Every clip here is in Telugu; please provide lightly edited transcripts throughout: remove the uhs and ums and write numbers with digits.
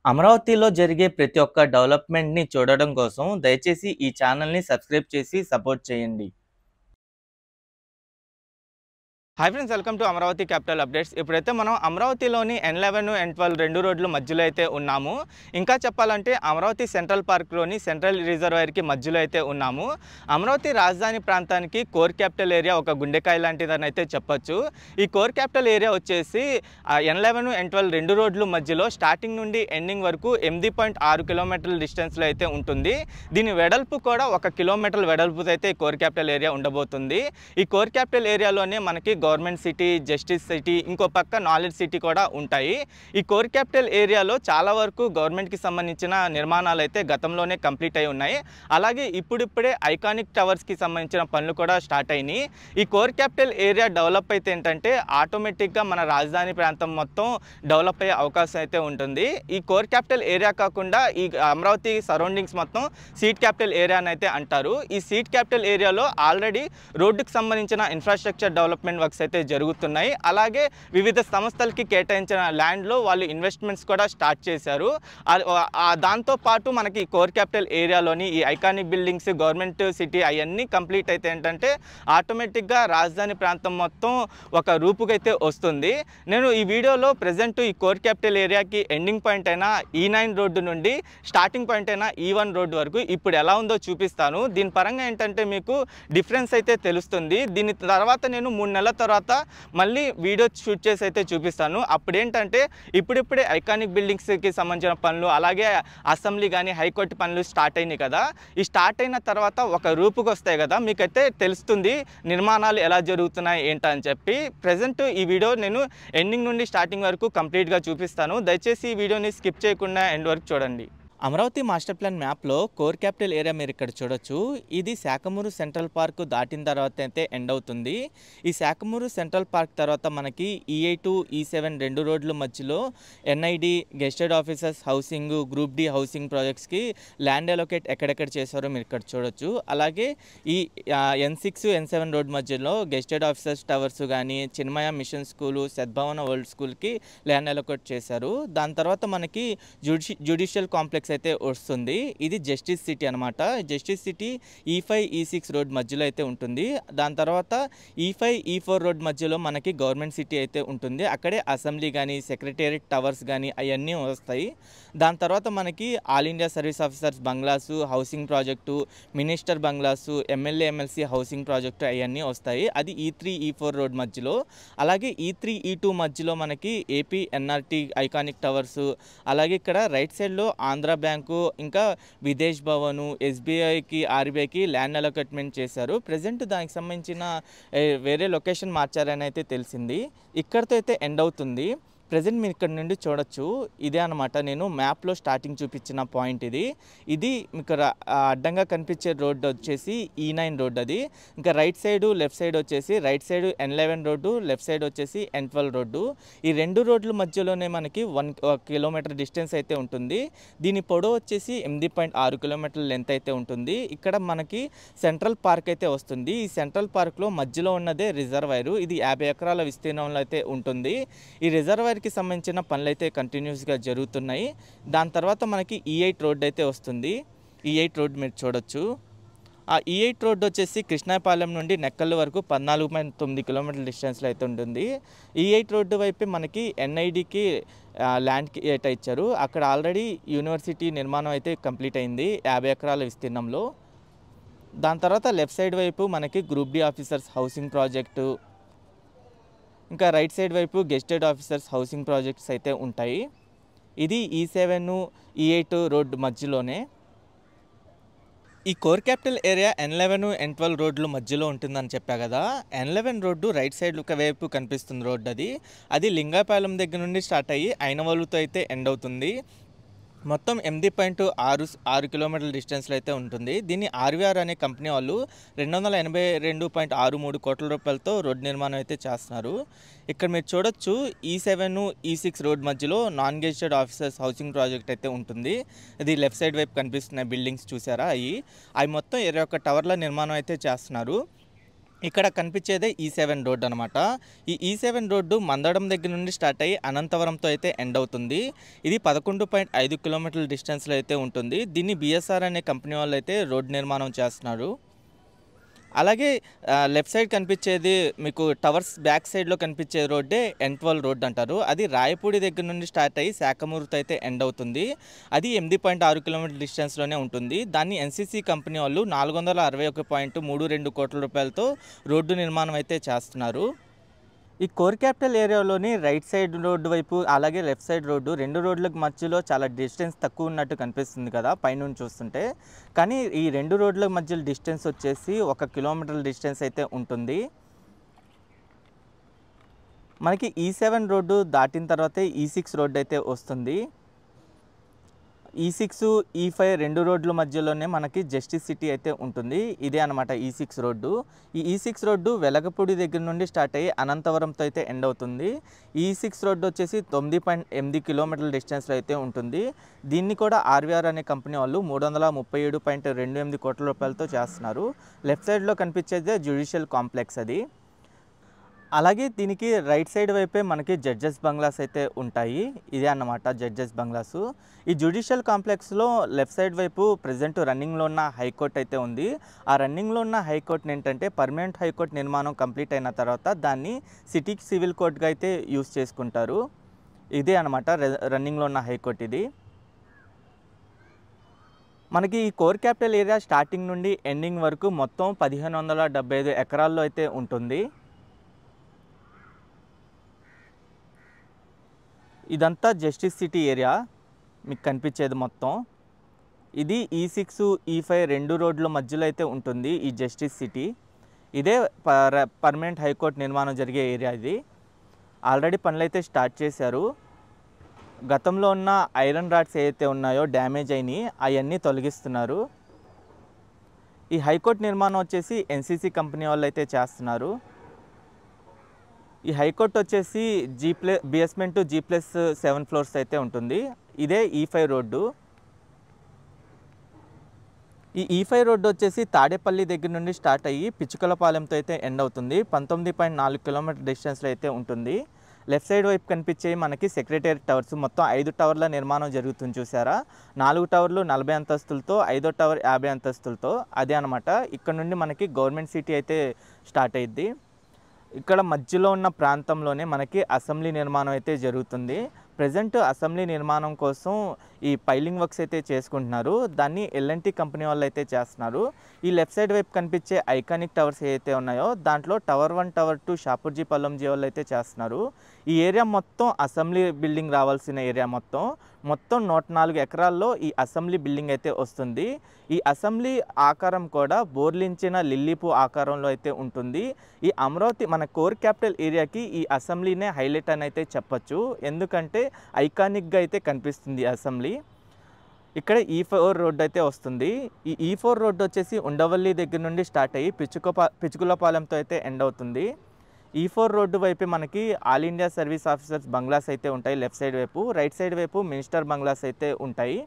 అమరావతిలో జరిగే ప్రతి ఒక్క డెవలప్‌మెంట్‌ని చూడడం కోసం దయచేసి ఈ ఛానెల్‌ని సబ్స్క్రైబ్ చేసి సపోర్ట్ చేయండి. Hi friends, welcome to Amaravati capital updates. ఇప్పుడైతే మనం అమరావతిలోని N11, N12 రెండు రోడ్ల మధ్యలో అయితే ఉన్నాము. ఇంకా చెప్పాలంటే అమరావతి సెంట్రల్ పార్క్‌లోని సెంట్రల్ రిజర్వాయర్‌కి మధ్యలో అయితే ఉన్నాము. అమరావతి రాజధాని ప్రాంతానికి కోర్ క్యాపిటల్ ఏరియా ఒక గుండెకాయ లాంటిదని అయితే చెప్పొచ్చు. ఈ కోర్ క్యాపిటల్ ఏరియా వచ్చేసి N11, N12 రెండు రోడ్ల మధ్యలో స్టార్టింగ్ నుండి ఎండింగ్ వరకు 8.6 కిలోమీటర్ల డిస్టెన్స్‌లో అయితే ఉంటుంది. దీని వెడల్పు కూడా 1 కిలోమీటర్ వెడల్పుతో అయితే ఈ కోర్ క్యాపిటల్ ఏరియా ఉండబోతుంది. ఈ కోర్ క్యాపిటల్ ఏరియాలోనే మనకి గవర్నమెంట్ సిటీ, జస్టిస్ సిటీ, ఇంకో పక్క నాలెడ్జ్ సిటీ కూడా ఉంటాయి. ఈ కోర్ క్యాపిటల్ ఏరియాలో చాలా వరకు గవర్నమెంట్‌కి సంబంధించిన నిర్మాణాలు అయితే గతంలోనే కంప్లీట్ అయి ఉన్నాయి. అలాగే ఇప్పుడిప్పుడే ఐకానిక్ టవర్స్‌కి సంబంధించిన పనులు కూడా స్టార్ట్ అయినాయి. ఈ కోర్ క్యాపిటల్ ఏరియా డెవలప్ అయితే ఏంటంటే ఆటోమేటిక్‌గా మన రాజధాని ప్రాంతం మొత్తం డెవలప్ అయ్యే అవకాశం అయితే ఉంటుంది. ఈ కోర్ క్యాపిటల్ ఏరియా కాకుండా ఈ అమరావతి సరౌండింగ్స్ మొత్తం సీట్ క్యాపిటల్ ఏరియా అని అయితే అంటారు. ఈ సీట్ క్యాపిటల్ ఏరియాలో ఆల్రెడీ రోడ్డుకి సంబంధించిన ఇన్ఫ్రాస్ట్రక్చర్ డెవలప్మెంట్ వర్క్స్ అయితే జరుగుతున్నాయి. అలాగే వివిధ సంస్థలకి కేటాయించిన ల్యాండ్లో వాళ్ళు ఇన్వెస్ట్మెంట్స్ కూడా స్టార్ట్ చేశారు. దాంతో పాటు మనకి కోర్ క్యాపిటల్ ఏరియాలోని ఈ ఐకానిక్ బిల్డింగ్స్, గవర్నమెంట్ సిటీ అవన్నీ కంప్లీట్ అయితే ఏంటంటే ఆటోమేటిక్గా రాజధాని ప్రాంతం మొత్తం ఒక రూపుకైతే వస్తుంది. నేను ఈ వీడియోలో ప్రజెంట్ ఈ కోర్ క్యాపిటల్ ఏరియాకి ఎండింగ్ పాయింట్ అయిన E9 రోడ్డు నుండి స్టార్టింగ్ పాయింట్ అయిన E1 రోడ్డు వరకు ఇప్పుడు ఎలా ఉందో చూపిస్తాను. దీని పరంగా ఏంటంటే మీకు డిఫరెన్స్ అయితే తెలుస్తుంది. దీని తర్వాత నేను 3 నెలల తర్వాత మళ్ళీ వీడియో షూట్ చేసి అయితే చూపిస్తాను. అప్పుడు ఏంటంటే ఇప్పుడిప్పుడే ఐకానిక్ బిల్డింగ్స్కి సంబంధించిన పనులు, అలాగే అసెంబ్లీ కానీ హైకోర్టు పనులు స్టార్ట్ అయినాయి కదా. ఈ స్టార్ట్ అయిన తర్వాత ఒక రూపుకి వస్తాయి కదా, మీకైతే తెలుస్తుంది నిర్మాణాలు ఎలా జరుగుతున్నాయి ఏంటని చెప్పి. ప్రజెంట్ ఈ వీడియో నేను ఎండింగ్ నుండి స్టార్టింగ్ వరకు కంప్లీట్గా చూపిస్తాను. దయచేసి ఈ వీడియోని స్కిప్ చేయకుండా ఎండ్ వరకు చూడండి. అమరావతి మాస్టర్ ప్లాన్ మ్యాప్లో కోర్ క్యాపిటల్ ఏరియా మీరు ఇక్కడ చూడొచ్చు. ఇది శాఖమూరు సెంట్రల్ పార్క్ దాటిన తర్వాత అయితే ఎండ్ అవుతుంది. ఈ శాఖమూరు సెంట్రల్ పార్క్ తర్వాత మనకి E8, E7 రెండు రోడ్ల మధ్యలో NID, gazetted officers housing, group D housing ప్రాజెక్ట్స్కి ల్యాండ్ అలొకేట్ ఎక్కడెక్కడ చేశారో మీరు ఇక్కడ చూడొచ్చు. అలాగే ఈ N6, N7 రోడ్ మధ్యలో గెస్టెడ్ ఆఫీసర్స్ టవర్స్ కానీ, చిన్మయ మిషన్ స్కూలు, సద్భావన వరల్డ్ స్కూల్కి ల్యాండ్ అలొకేట్ చేశారు. దాని తర్వాత మనకి జ్యుడిషియల్ కాంప్లెక్స్ అయితే వస్తుంది. ఇది జస్టిస్ సిటీ అనమాట. Justice city E5, E6 road మధ్యలో అయితే ఉంటుంది. దాని తర్వాత E5, E4 రోడ్ మధ్యలో మనకి గవర్నమెంట్ సిటీ అయితే ఉంటుంది. అక్కడే అసెంబ్లీ కానీ, సెక్రటేరియట్ టవర్స్ కానీ అవన్నీ వస్తాయి. దాని తర్వాత మనకి all India service officers bungalows, housing project, minister bungalows, MLA MLC housing project అవన్నీ వస్తాయి. అది E3, E4 రోడ్ మధ్యలో. అలాగే E3, E2 మధ్యలో మనకి AP, NRT ఐకానిక్ టవర్స్, అలాగే ఇక్కడ రైట్ సైడ్లో ఆంధ్ర బ్యాంకు, ఇంకా విదేశ్ భవను, SBIకి, RBIకి ల్యాండ్ అలొకేట్మెంట్ చేశారు. ప్రజెంట్ దానికి సంబంధించిన వేరే లొకేషన్ మార్చారని అయితే తెలిసింది. ఇక్కడితో అయితే ఎండ్ అవుతుంది. ప్రజెంట్ మీరు ఇక్కడ నుండి చూడొచ్చు. ఇదే అనమాట నేను మ్యాప్లో స్టార్టింగ్ చూపించిన పాయింట్. ఇది మీకు అడ్డంగా కనిపించే రోడ్డు వచ్చేసి E9 రోడ్డు. అది ఇంకా రైట్ సైడు, లెఫ్ట్ సైడ్ వచ్చేసి right side N11 road, left side వచ్చేసి N12 రోడ్డు. ఈ రెండు రోడ్ల మధ్యలోనే మనకి 1 కిలోమీటర్ డిస్టెన్స్ అయితే ఉంటుంది. దీని పొడవు వచ్చేసి 8.6 కిలోమీటర్ల లెంత్ అయితే ఉంటుంది. ఇక్కడ మనకి సెంట్రల్ పార్క్ అయితే వస్తుంది. ఈ సెంట్రల్ పార్క్లో మధ్యలో ఉన్నదే రిజర్వాయరు. ఇది 50 ఎకరాల విస్తీర్ణంలో అయితే ఉంటుంది. ఈ రిజర్వాయర్ సంబంధించిన పనులు అయితే కంటిన్యూస్గా జరుగుతున్నాయి. దాని తర్వాత మనకి E8 రోడ్ అయితే వస్తుంది. E8 రోడ్ మీరు చూడొచ్చు. ఆ E8 రోడ్ వచ్చేసి కృష్ణాపాలెం నుండి నెక్కల్ వరకు 14.9 కిలోమీటర్ల డిస్టెన్స్లో అయితే ఉంటుంది. E8 రోడ్డు వైపు మనకి NIDకి ల్యాండ్కి అయితే ఇచ్చారు. అక్కడ ఆల్రెడీ యూనివర్సిటీ నిర్మాణం అయితే కంప్లీట్ అయింది 50 ఎకరాల విస్తీర్ణంలో. దాని తర్వాత లెఫ్ట్ సైడ్ వైపు మనకి group D officers housing project, ఇంకా రైట్ సైడ్ వైపు గెస్టెడ్ ఆఫీసర్స్ హౌసింగ్ ప్రాజెక్ట్స్ అయితే ఉంటాయి. ఇది E7, E8 రోడ్డు మధ్యలోనే. ఈ core capital area N11, N12 రోడ్లు మధ్యలో ఉంటుందని చెప్పా కదా. N11 రోడ్డు రైట్ సైడ్ వైపు కనిపిస్తుంది రోడ్డు. అది లింగాపాలెం దగ్గర నుండి స్టార్ట్ అయ్యి అయినవల్లుతో అయితే ఎండ్ అవుతుంది. మొత్తం 8.6 కిలోమీటర్ల డిస్టెన్స్లో అయితే ఉంటుంది. దీన్ని RVR అనే కంపెనీ వాళ్ళు 282.63 కోట్ల రూపాయలతో రోడ్ నిర్మాణం అయితే చేస్తున్నారు. ఇక్కడ మీరు చూడొచ్చు E7, E6 రోడ్ మధ్యలో non gazetted officers housing project అయితే ఉంటుంది. ఇది లెఫ్ట్ సైడ్ వైపు కనిపిస్తున్న బిల్డింగ్స్ చూసారా, అవి మొత్తం 21 టవర్ల నిర్మాణం అయితే చేస్తున్నారు. ఇక్కడ కనిపించేదే E7 రోడ్ అనమాట. ఈ E7 రోడ్డు మందడం దగ్గర నుండి స్టార్ట్ అయ్యి అనంతవరంతో అయితే ఎండ్ అవుతుంది. ఇది 11.5 కిలోమీటర్ల డిస్టెన్స్లో అయితే ఉంటుంది. దీన్ని BSR అనే కంపెనీ వాళ్ళు అయితే రోడ్ నిర్మాణం చేస్తున్నారు. అలాగే లెఫ్ట్ సైడ్ కనిపించేది మీకు టవర్స్ బ్యాక్ సైడ్లో కనిపించే రోడ్డే N12 రోడ్ అంటారు. అది రాయపూడి దగ్గర నుండి స్టార్ట్ అయ్యి శాఖమూరుతో అయితే ఎండ్ అవుతుంది. అది 8.6 కిలోమీటర్ల డిస్టెన్స్లోనే ఉంటుంది. దాన్ని NCC కంపెనీ వాళ్ళు 461.32 కోట్ల రూపాయలతో రోడ్డు నిర్మాణం అయితే చేస్తున్నారు. ఈ కోర్ క్యాపిటల్ ఏరియాలోని రైట్ సైడ్ రోడ్డు వైపు అలాగే లెఫ్ట్ సైడ్ రోడ్డు రెండు రోడ్లకు మధ్యలో చాలా డిస్టెన్స్ తక్కువ ఉన్నట్టు కనిపిస్తుంది కదా పైనుంచి చూస్తుంటే. కానీ ఈ రెండు రోడ్ల మధ్యలో డిస్టెన్స్ వచ్చేసి 1 కిలోమీటర్ డిస్టెన్స్ అయితే ఉంటుంది. మనకి E7 రోడ్డు దాటిన తర్వాతే E6 రోడ్డు అయితే వస్తుంది. E6, E5 రెండు రోడ్ల మధ్యలోనే మనకి జస్టిస్ సిటీ అయితే ఉంటుంది. ఇదే అనమాట E6 రోడ్డు. ఈ E6 రోడ్డు వెలగపూడి దగ్గర నుండి స్టార్ట్ అయ్యి అనంతవరంతో అయితే ఎండ్ అవుతుంది. E6 రోడ్డు వచ్చేసి 9.8 కిలోమీటర్ల డిస్టెన్స్లో అయితే ఉంటుంది. దీన్ని కూడా RVR అనే కంపెనీ వాళ్ళు 337.28 కోట్ల రూపాయలతో చేస్తున్నారు. లెఫ్ట్ సైడ్లో కనిపించేదే జ్యుడిషియల్ కాంప్లెక్స్ అది. అలాగే దీనికి రైట్ సైడ్ వైపే మనకి జడ్జెస్ బంగ్లాస్ అయితే ఉంటాయి. ఇదే అన్నమాట జడ్జెస్ బంగ్లాసు. ఈ జ్యుడిషియల్ కాంప్లెక్స్లో లెఫ్ట్ సైడ్ వైపు ప్రజెంట్ రన్నింగ్లో ఉన్న హైకోర్టు అయితే ఉంది. ఆ రన్నింగ్లో ఉన్న హైకోర్టుని ఏంటంటే పర్మనెంట్ హైకోర్టు నిర్మాణం కంప్లీట్ అయిన తర్వాత దాన్ని సిటీ సివిల్ కోర్టుగా అయితే యూస్ చేసుకుంటారు. ఇదే అనమాట రన్నింగ్లో ఉన్న హైకోర్టు ఇది. మనకి ఈ కోర్ క్యాపిటల్ ఏరియా స్టార్టింగ్ నుండి ఎండింగ్ వరకు మొత్తం 1575 ఎకరాల్లో అయితే ఉంటుంది. ఇదంతా జస్టిస్ సిటీ ఏరియా మీకు కనిపించేది మొత్తం. ఇది E6, E5 రెండు రోడ్ల మధ్యలో అయితే ఉంటుంది ఈ జస్టిస్ సిటీ. ఇదే పర్మనెంట్ హైకోర్టు నిర్మాణం జరిగే ఏరియా ఇది. ఆల్రెడీ పనులు అయితే స్టార్ట్ చేశారు. గతంలో ఉన్న ఐరన్ రాడ్స్ ఏవైతే ఉన్నాయో డ్యామేజ్ అయినాయి అవన్నీ తొలగిస్తున్నారు. ఈ హైకోర్టు నిర్మాణం వచ్చేసి NCC కంపెనీ వాళ్ళు అయితే చేస్తున్నారు. ఈ హైకోర్టు వచ్చేసి బేస్మెంట్ G+7 ఫ్లోర్స్ అయితే ఉంటుంది. ఇదే E5 రోడ్డు. ఈ E5 రోడ్డు వచ్చేసి తాడేపల్లి దగ్గర నుండి స్టార్ట్ అయ్యి పిచ్చుకలపాలెంతో అయితే ఎండ్ అవుతుంది. 19.4 కిలోమీటర్ డిస్టెన్స్లో అయితే ఉంటుంది. లెఫ్ట్ సైడ్ వైపు కనిపించే మనకి సెక్రటేరియట్ టవర్స్ మొత్తం 5 టవర్ల నిర్మాణం జరుగుతుంది చూసారా. 4 టవర్లు 40 అంతస్తులతో, 5వ టవర్ 50 అంతస్తులతో. అదే అనమాట ఇక్కడ నుండి మనకి గవర్నమెంట్ సిటీ అయితే స్టార్ట్ అయ్యిద్ది. ఇక్కడ మధ్యలో ఉన్న ప్రాంతంలోనే మనకి అసెంబ్లీ నిర్మాణం అయితే జరుగుతుంది. ప్రజెంట్ అసెంబ్లీ నిర్మాణం కోసం ఈ పైలింగ్ వర్క్స్ అయితే చేసుకుంటున్నారు. దాన్ని L&T కంపెనీ వాళ్ళు అయితే చేస్తున్నారు. ఈ లెఫ్ట్ సైడ్ వైపు కనిపించే ఐకానిక్ టవర్స్ ఏవైతే ఉన్నాయో దాంట్లో టవర్ 1, టవర్ 2 షాపూర్జీ పల్లంజీ వాళ్ళు అయితే చేస్తున్నారు. ఈ ఏరియా మొత్తం అసెంబ్లీ బిల్డింగ్ రావాల్సిన ఏరియా మొత్తం 104 ఎకరాల్లో ఈ అసెంబ్లీ బిల్డింగ్ అయితే వస్తుంది. ఈ అసెంబ్లీ ఆకారం కూడా బోర్లించిన లిల్లీపు ఆకారంలో అయితే ఉంటుంది. ఈ అమరావతి మన కోర్ క్యాపిటల్ ఏరియాకి ఈ అసెంబ్లీనే హైలైట్ అని అయితే చెప్పచ్చు. ఎందుకంటే ఐకానిక్గా అయితే కనిపిస్తుంది అసెంబ్లీ. ఇక్కడ E4 రోడ్డు అయితే వస్తుంది. ఈ E4 రోడ్డు వచ్చేసి ఉండవల్లి దగ్గర నుండి స్టార్ట్ అయ్యి పిచ్చుకులపాలెంతో అయితే ఎండ్ అవుతుంది. E4 రోడ్డు వైపు మనకి all India service officers bungalows అయితే ఉంటాయి లెఫ్ట్ సైడ్ వైపు. రైట్ సైడ్ వైపు మినిస్టర్ బంగ్లాస్ అయితే ఉంటాయి.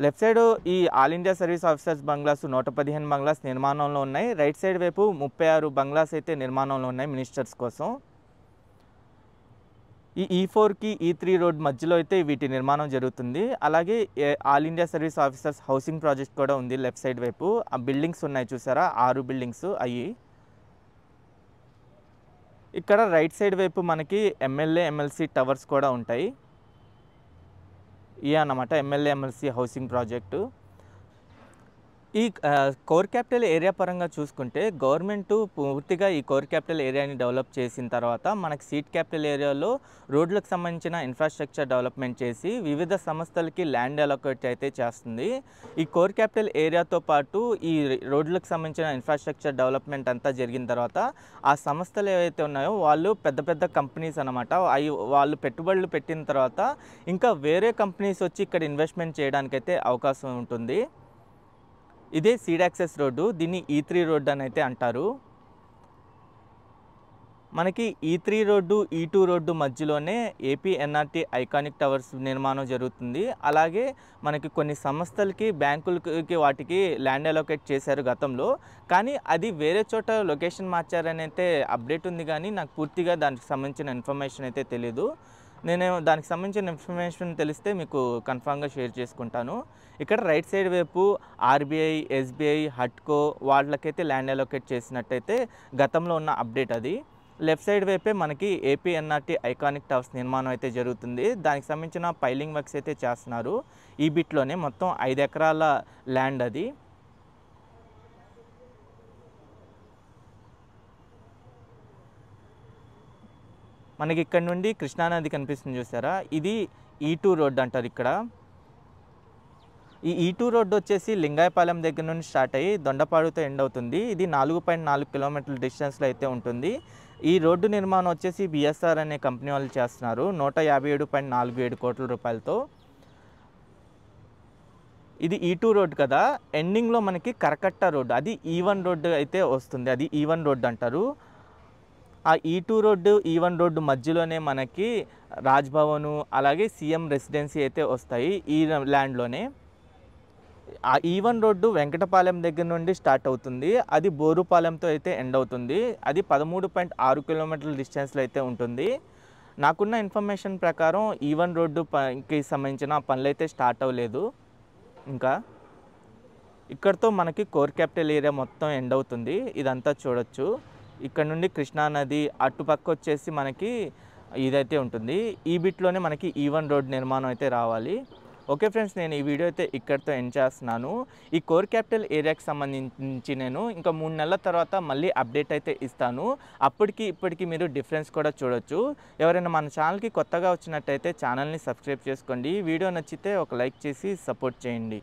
లెఫ్ట్ సైడ్ ఈ all India service officers bungalows 115 bungalows నిర్మాణంలో ఉన్నాయి. రైట్ సైడ్ వైపు 36 బంగ్లాస్ అయితే నిర్మాణంలో ఉన్నాయి మినిస్టర్స్ కోసం. ఈ E4కి E3 రోడ్ మధ్యలో అయితే వీటి నిర్మాణం జరుగుతుంది. అలాగే all India service officers housing project కూడా ఉంది లెఫ్ట్ సైడ్ వైపు. ఆ బిల్డింగ్స్ ఉన్నాయి చూసారా 6 బిల్డింగ్స్ అయ్యి. ఇక్కడ రైట్ సైడ్ వైపు మనకి MLA MLC టవర్స్ కూడా ఉంటాయి. ఇదే అన్నమాట MLA MLC హౌసింగ్ ప్రాజెక్టు. ఈ కోర్ క్యాపిటల్ ఏరియా పరంగా చూసుకుంటే గవర్నమెంట్ పూర్తిగా ఈ కోర్ క్యాపిటల్ ఏరియాని డెవలప్ చేసిన తర్వాత మనకి సీట్ క్యాపిటల్ ఏరియాలో రోడ్లకు సంబంధించిన ఇన్ఫ్రాస్ట్రక్చర్ డెవలప్మెంట్ చేసి వివిధ సంస్థలకి ల్యాండ్ అలొకేట్ అయితే చేస్తుంది. ఈ కోర్ క్యాపిటల్ ఏరియాతో పాటు ఈ రోడ్లకు సంబంధించిన ఇన్ఫ్రాస్ట్రక్చర్ డెవలప్మెంట్ అంతా జరిగిన తర్వాత ఆ సంస్థలు ఏవైతే ఉన్నాయో వాళ్ళు పెద్ద పెద్ద కంపెనీస్ అనమాట. వాళ్ళు పెట్టుబడులు పెట్టిన తర్వాత ఇంకా వేరే కంపెనీస్ వచ్చి ఇక్కడ ఇన్వెస్ట్మెంట్ చేయడానికైతే అవకాశం ఉంటుంది. ఇదే సీడ్ యాక్సెస్ రోడ్డు. దీన్ని E3 రోడ్డు అని అయితే అంటారు. మనకి E3 రోడ్డు E2 రోడ్డు మధ్యలోనే ఏపీ ఎన్ఆర్టీ ఐకానిక్ టవర్స్ నిర్మాణం జరుగుతుంది. అలాగే మనకి కొన్ని సంస్థలకి బ్యాంకులకి వాటికి ల్యాండ్ అలొకేట్ చేశారు గతంలో. కానీ అది వేరే చోట లొకేషన్ మార్చారని అయితే అప్డేట్ ఉంది, కానీ నాకు పూర్తిగా దానికి సంబంధించిన ఇన్ఫర్మేషన్ అయితే తెలీదు. నేను దానికి సంబంధించిన ఇన్ఫర్మేషన్ తెలిస్తే మీకు కన్ఫామ్గా షేర్ చేసుకుంటాను. ఇక్కడ రైట్ సైడ్ వైపు ఆర్బీఐ, ఎస్బీఐ, హట్కో వాళ్ళకైతే ల్యాండ్ అలొకేట్ చేసినట్టయితే గతంలో ఉన్న అప్డేట్ అది. లెఫ్ట్ సైడ్ వైపే మనకి ఏపీ ఎన్ఆర్టీ ఐకానిక్ టవర్స్ నిర్మాణం అయితే జరుగుతుంది. దానికి సంబంధించిన పైలింగ్ వర్క్స్ అయితే చేస్తున్నారు. ఈ బిట్లోనే మొత్తం 5 ఎకరాల ల్యాండ్ అది. మనకి ఇక్కడ నుండి కృష్ణానది కనిపిస్తుంది చూసారా, ఇది E2 రోడ్ అంటారు ఇక్కడ. ఈ E2 రోడ్డు వచ్చేసి లింగాయపాలెం దగ్గర నుండి స్టార్ట్ అయ్యి దొండపాడుతో ఎండ్ అవుతుంది. ఇది 4.4 కిలోమీటర్ల డిస్టెన్స్లో అయితే ఉంటుంది. ఈ రోడ్డు నిర్మాణం వచ్చేసి బిఎస్ఆర్ అనే కంపెనీ వాళ్ళు చేస్తున్నారు 157.47 కోట్ల రూపాయలతో. ఇది E2 రోడ్ కదా, ఎండింగ్లో మనకి కరకట్ట రోడ్డు, అది E1 రోడ్డు అయితే వస్తుంది. అది E1 రోడ్డు అంటారు. ఆ E2 రోడ్డు E1 రోడ్డు మధ్యలోనే మనకి రాజ్భవను అలాగే సీఎం రెసిడెన్సీ అయితే వస్తాయి ఈ ల్యాండ్లోనే. ఆ E1 రోడ్డు వెంకటపాలెం దగ్గర నుండి స్టార్ట్ అవుతుంది. అది బోరుపాలెంతో అయితే ఎండ్ అవుతుంది. అది 13.6 కిలోమీటర్ల డిస్టెన్స్లో అయితే ఉంటుంది. నాకున్న ఇన్ఫర్మేషన్ ప్రకారం E1 రోడ్డుకి సంబంధించిన పనులు అయితే స్టార్ట్ అవ్వలేదు ఇంకా. ఇక్కడతో మనకి కోర్ క్యాపిటల్ ఏరియా మొత్తం ఎండ్ అవుతుంది. ఇదంతా చూడొచ్చు. ఇక్కడ నుండి కృష్ణానది అటుపక్క వచ్చేసి మనకి ఇదైతే ఉంటుంది. ఈ బిట్లోనే మనకి E1 రోడ్ నిర్మాణం అయితే రావాలి. ఓకే ఫ్రెండ్స్, నేను ఈ వీడియో అయితే ఇక్కడితో ఎండ్ చేస్తున్నాను. ఈ కోర్ క్యాపిటల్ ఏరియాకి సంబంధించి నేను ఇంకా 3 నెలల తర్వాత మళ్ళీ అప్డేట్ అయితే ఇస్తాను. అప్పటికి ఇప్పటికి మీరు డిఫరెన్స్ కూడా చూడొచ్చు. ఎవరైనా మన ఛానల్కి కొత్తగా వచ్చినట్టయితే ఛానల్ని సబ్స్క్రైబ్ చేసుకోండి. వీడియో నచ్చితే ఒక లైక్ చేసి సపోర్ట్ చేయండి.